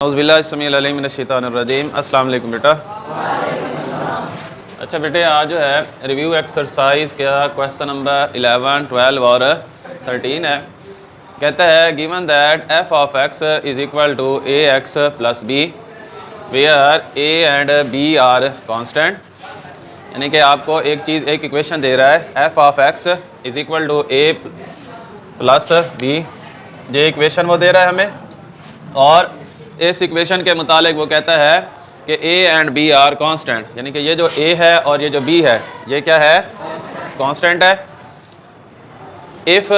औज़ुबिल्लाहिस्समीउल-अलीम अस्सलाम वालेकुम बेटा। अच्छा बेटे, आज जो है रिव्यू एक्सरसाइज का क्वेश्चन नंबर 11, 12 और 13 है। कहता है given that f of x is equal to a x plus b where a and b are constant. यानी कि आपको एक इक्वेशन दे रहा है, f of x is equal to a plus b. ये इक्वेशन वो दे रहा है हमें, और इस इक्वेशन के मुतालिक वो कहता है कि a and b are constant. यानी कि ये जो a है और ये जो b है ये क्या है, कांस्टेंट है। इफ़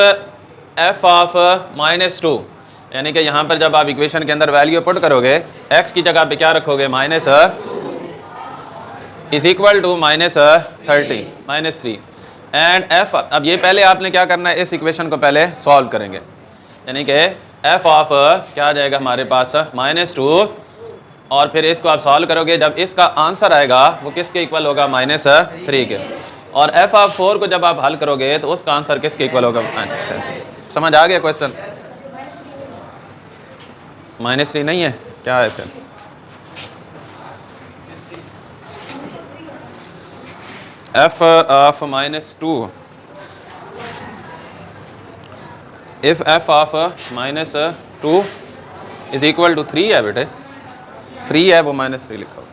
f ऑफ -2, यानी कि यहाँ पर जब आप इक्वेशन के अंदर वैल्यू पुट करोगे x की जगह पे क्या रखोगे, minus is equal to -3 and f। अब ये पहले आपने क्या करना है, इस इक्वेशन को पहले सॉल्व करेंगे। यानी कि f ऑफ क्या आ जाएगा हमारे पास -2, और फिर इसको आप सॉल्व करोगे, जब इसका आंसर आएगा वो किसके इक्वल होगा, -3 के। और f ऑफ 4 को जब आप हल करोगे तो उसका आंसर किसके इक्वल होगा, -10। समझ आ गया क्वेश्चन? -3 नहीं है, क्या है फिर? f of -2, if f of -2 is equal to 3 है बेटे, 3 है, वो -3 लिखा हो।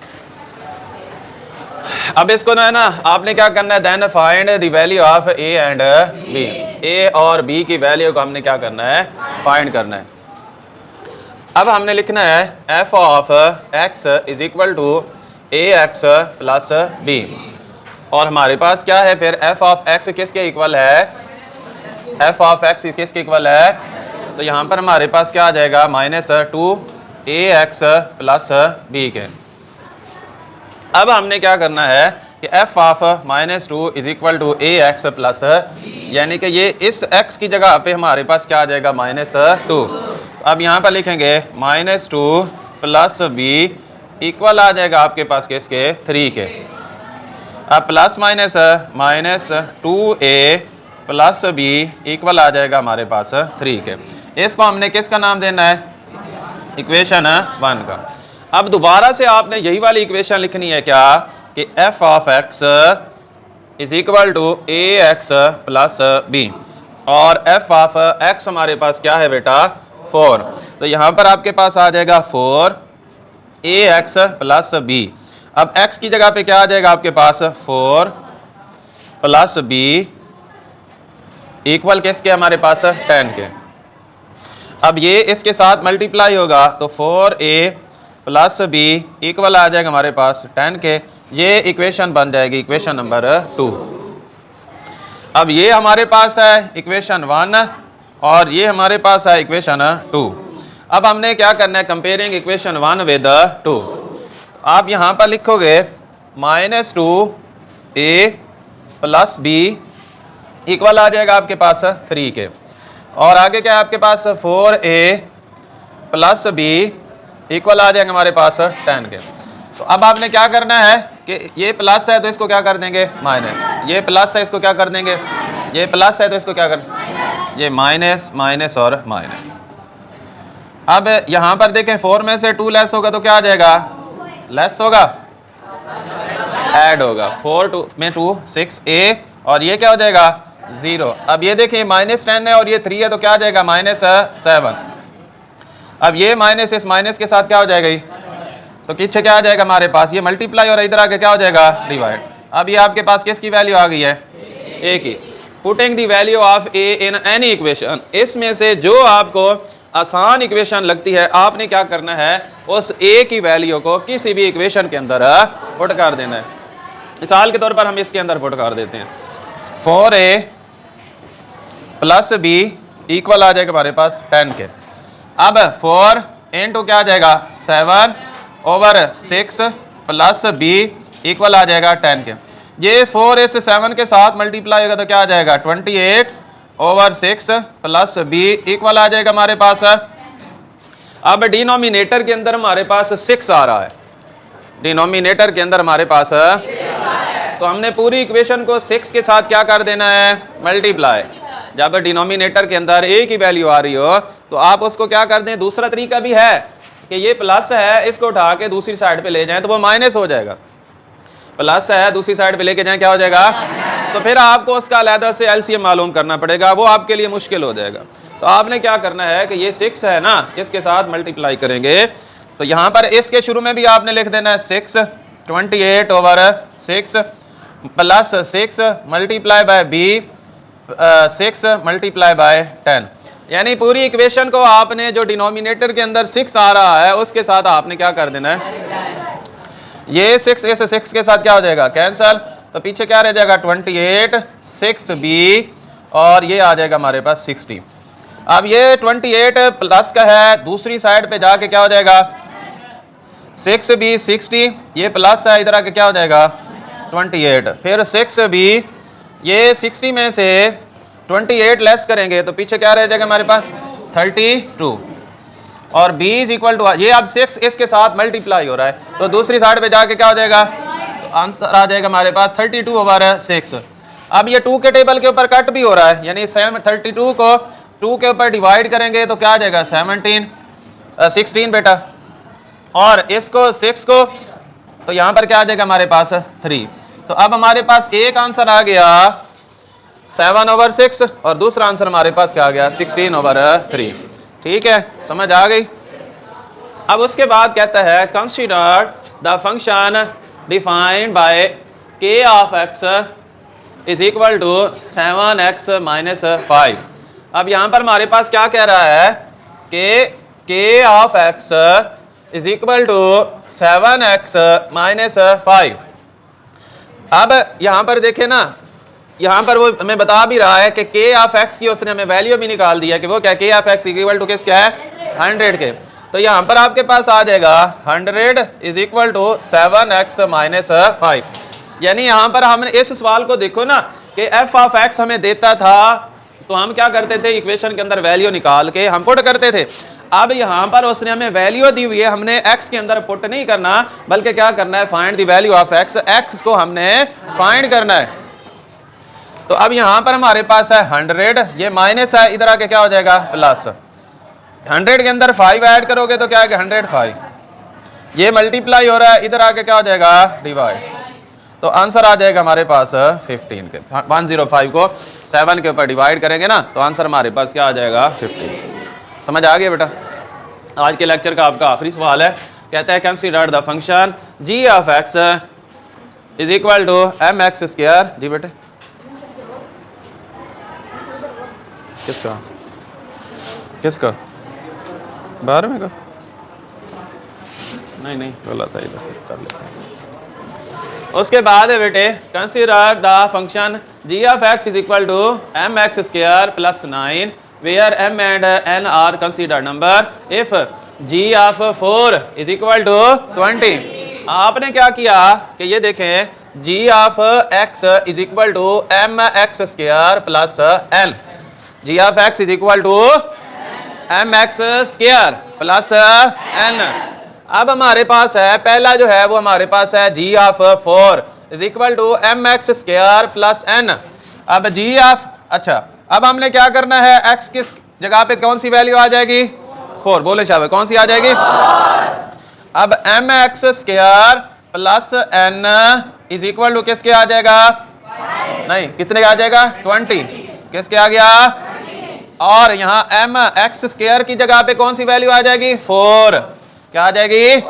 अब इसको ना है ना, आपने क्या करना है, then find the value of a and b। a और b की वैल्यू को हमने क्या करना है, फाइंड करना है। अब हमने लिखना है f of x is equal to ax plus b, और हमारे पास क्या है फिर, f ऑफ x किसके इक्वल है, f ऑफ x किसके इक्वल है, तो यहाँ पर हमारे पास क्या आ जाएगा, -2ax प्लस b के। अब हमने क्या करना है कि f of -2 is equal to ax plus, यानी कि ये इस x की जगह पे हमारे पास क्या आ जाएगा, -2। अब यहाँ पर लिखेंगे -2 प्लस b इक्वल आ जाएगा आपके पास किसके, 3 के। अब plus minus -2a plus b equal आ जाएगा हमारे पास 3 के। इसको हमने किसका नाम देना है, इक्वेशन 1 का। अब दोबारा से आपने यही वाली इक्वेशन लिखनी है क्या, कि f of x is equal to ax plus b, और f ऑफ x हमारे पास क्या है बेटा, 4। तो यहाँ पर आपके पास आ जाएगा 4ax प्लस b। अब x की जगह पे क्या आ जाएगा आपके पास, 4 प्लस b इक्वल किसके, हमारे पास 10 के। अब ये इसके साथ मल्टीप्लाई होगा तो 4a प्लस b इक्वल आ जाएगा हमारे पास 10 के। ये इक्वेशन बन जाएगी इक्वेशन नंबर 2। अब ये हमारे पास है इक्वेशन 1, और ये हमारे पास है इक्वेशन 2। अब हमने क्या करना है, कंपेयरिंग इक्वेशन 1 विद 2। आप यहाँ पर लिखोगे -2a प्लस b इक्वल आ जाएगा आपके पास 3 के, और आगे क्या है आपके पास, 4a प्लस b इक्वल आ जाएगा हमारे पास 10 के। तो अब आपने क्या करना है कि ये प्लस है तो इसको क्या कर देंगे, माइनस। ये प्लस है, इसको क्या कर देंगे, ये प्लस है तो इसको क्या कर, ये माइनस माइनस और माइनस। अब यहाँ पर देखें 4 में से 2 लेस होगा तो क्या आ जाएगा, लेस होगा, ऐड होगा। 4 में 2 6a, और ये क्या हो जाएगा, 0। अब ये देखिए -10 है और ये 3 है तो क्या आ जाएगा, -7। अब ये माइनस इस माइनस के साथ क्या हो जाएगा, तो पीछे क्या आ जाएगा हमारे पास, ये मल्टीप्लाई, और इधर आके क्या हो जाएगा, डिवाइड। अब ये आपके पास किसकी वैल्यू आ गई है, a की। Putting the value of a in any equation, इसमें से जो आपको आसान इक्वेशन लगती है आपने क्या करना है, उस a की वैल्यू को किसी भी इक्वेशन के अंदर पुट कर देना है। मिसाल के तौर पर हम इसके अंदर पुट कर देते हैं, 4a प्लस b इक्वल आ जाएगा हमारे पास 10 के। अब 4 इंटू क्या आ जाएगा, 7/6 प्लस b इक्वल आ जाएगा 10 के। ये 4 से 7 के साथ मल्टीप्लाई होगा तो क्या आ जाएगा, 28/6 प्लस b इक्वल आ जाएगा हमारे पास। अब डिनोमिनेटर के अंदर हमारे पास 6 आ रहा है, डिनोमिनेटर के अंदर हमारे पास, तो हमने पूरी इक्वेशन को 6 के साथ क्या कर देना है, मल्टीप्लाई। जब डिनोमिनेटर के अंदर a की वैल्यू आ रही हो तो आप उसको क्या कर दें, दूसरा तरीका भी है कि ये प्लस है, इसको उठा के दूसरी साइड पे ले जाएं तो वो माइनस हो जाएगा। प्लस है, दूसरी साइड पे लेके जाएं क्या हो जाएगा, तो फिर आपको उसका अलहदा से एलसीएम मालूम करना पड़ेगा, वो आपके लिए मुश्किल हो जाएगा। तो आपने क्या करना है कि ये 6 है ना, इसके साथ मल्टीप्लाई करेंगे तो यहाँ पर इसके शुरू में भी आपने लिख देना है 6, 28/6 plus 6 multiply by b 6 multiply by 10, यानी पूरी इक्वेशन को आपने जो डिनोमिनेटर के अंदर 6 आ रहा है उसके साथ आपने क्या कर देना है, ये 6 इस 6 के साथ क्या हो जाएगा, कैंसल, तो पीछे क्या रह जाएगा 28 6b और ये आ जाएगा हमारे पास 60। अब ये 28 प्लस का है, दूसरी साइड पे जाके क्या हो जाएगा 6b 60, ये प्लस है, इधर आके क्या हो जाएगा 28, फिर 6b, ये 60 में से 28 लेस करेंगे तो पीछे क्या रह जाएगा हमारे पास 32 और b इज इक्वल टू, ये अब 6 इसके साथ मल्टीप्लाई हो रहा है तो दूसरी साइड पे जाके क्या हो जाएगा, तो आंसर आ जाएगा हमारे पास 32/6। अब ये 2 के टेबल के ऊपर कट भी हो रहा है, यानी 32 को 2 के ऊपर डिवाइड करेंगे तो क्या आ जाएगा 16 बेटा, और इसको 6 को तो यहाँ पर क्या आ जाएगा हमारे पास 3। तो अब हमारे पास एक आंसर आ गया 7/6 और दूसरा आंसर हमारे पास क्या आ गया 16/3। ठीक है, समझ आ गई। अब उसके बाद कहता है consider the function defined by k of x is equal to 7x minus 5। अब यहाँ पर हमारे पास क्या कह रहा है कि k of x is equal to 7x minus 5। अब यहाँ पर देखे ना, यहाँ पर वो हमें बता भी रहा है कि k ऑफ x की उसने हमें वैल्यू भी निकाल दिया कि वो क्या k of x equal to किस क्या है 100 के। तो यहाँ पर आपके पास आ जाएगा 100 is equal to 7x minus 5। यानी यहाँ पर हमने इस सवाल को देखो ना कि f ऑफ x हमें देता था तो हम क्या करते थे, इक्वेशन के अंदर वैल्यू निकाल के हम पुट करते थे। अब यहाँ पर उसने हमें वैल्यू दी हुई है, हमने x के अंदर पुट नहीं करना बल्कि क्या करना है, find the value of x, x को हमने फाइंड करना है। तो अब यहाँ पर हमारे पास है 100, ये माइनस है, इधर आके क्या हो जाएगा प्लस, 100 के अंदर 5 ऐड करोगे तो क्या है 105, ये मल्टीप्लाई हो रहा है, इधर आके क्या हो जाएगा डिवाइड, तो आंसर आ जाएगा हमारे पास 15 के 105 को 7 के ऊपर डिवाइड करेंगे ना तो आंसर हमारे पास क्या आ जाएगा 15। समझ आ गया बेटा। आज के लेक्चर का आपका आखिरी सवाल है, कहता है consider the function g of x is equal to mx square. जी बेटे किसका किसका 12वें का, नहीं बोला था, इधर कर लेते हैं। उसके बाद है बेटे consider the function g of x is equal to mx square plus 9 where m and n are consider number if g of 4 is equal to 20। आपने क्या किया कि ये देखें g of x is equal to mx square plus n, g of x is equal to mx square plus n। अब हमारे पास है पहला जो है वो हमारे पास है g of 4 is equal to mx square plus n। अब g ऑफ, अच्छा अब हमने क्या करना है, x किस जगह पे कौन सी वैल्यू आ जाएगी 4, बोले शाबाश कौन सी आ जाएगी 4। अब mx square plus n is equal to किसके आ जाएगा, नहीं कितने का आ जाएगा 20, किसके आ गया, और यहाँ mx स्क्वायर की जगह पे कौन सी वैल्यू आ जाएगी 4, क्या आ जाएगी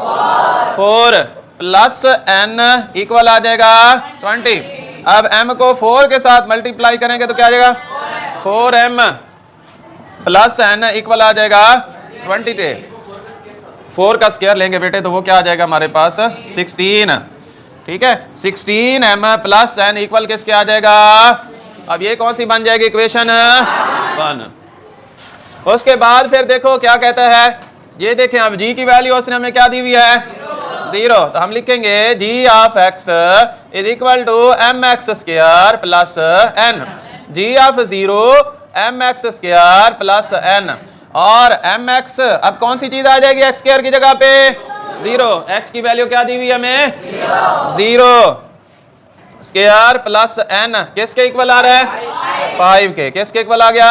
4 प्लस n इक्वल आ जाएगा 20। अब m को 4 के साथ मल्टीप्लाई करेंगे तो क्या आ जाएगा 4m प्लस n इक्वल आ जाएगा 20 के 4 का स्क्वायर लेंगे बेटे तो वो क्या आ जाएगा हमारे पास 16। ठीक है, 16m प्लस n इक्वल किसके आ जाएगा, अब ये कौन सी बन जाएगी इक्वेशन 1। उसके बाद फिर देखो क्या कहता है, ये देखें अब g की वैल्यू उसने हमें क्या दी हुई है 0, तो हम लिखेंगे g of x is equal to mx square plus n, g of 0 mx square plus n, और mx अब कौन सी चीज आ जाएगी x स्क्वायर की जगह पे 0, x की वैल्यू क्या दी हुई है हमें 0 स्क्वायर प्लस n किसके इक्वल आ रहा है 5 के, किसके इक्वल आ गया।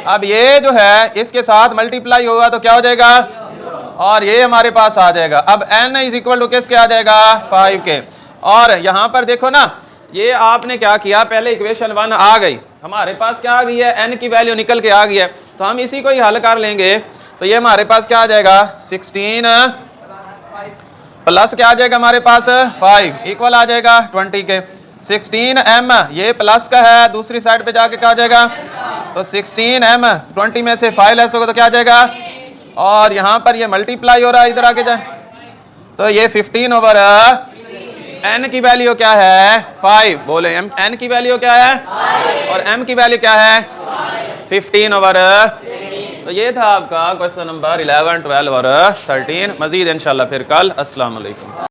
अब ये जो है इसके साथ मल्टीप्लाई होगा तो क्या हो जाएगा, और ये हमारे पास आ जाएगा। अब n इज इक्वल टू किसके आ जाएगा 5 के। और यहाँ पर देखो ना, ये आपने क्या किया, पहले इक्वेशन 1 आ गई, हमारे पास क्या आ गई है, n की वैल्यू निकल के आ गई है, तो हम इसी को ही हल कर लेंगे। तो ये हमारे पास क्या आ जाएगा 16 प्लस क्या आ जाएगा हमारे पास 5 इक्वल आ जाएगा 20 के। 16m ये प्लस का है, दूसरी साइड पे जाके क्या आ जाएगा, तो 16m 20 में से 5 लेस होगा तो क्या आ जाएगा, और यहाँ पर ये मल्टीप्लाई हो रहा है, इधर आके जाए तो ये 15 ओवर n की वैल्यू क्या है 5, बोले n की वैल्यू क्या है 5 और m की वैल्यू क्या है 15 ओवर। तो ये था आपका क्वेश्चन नंबर 11, 12 और 13। मजीद इंशाल्लाह फिर कल। अस्सलाम वालेकुम।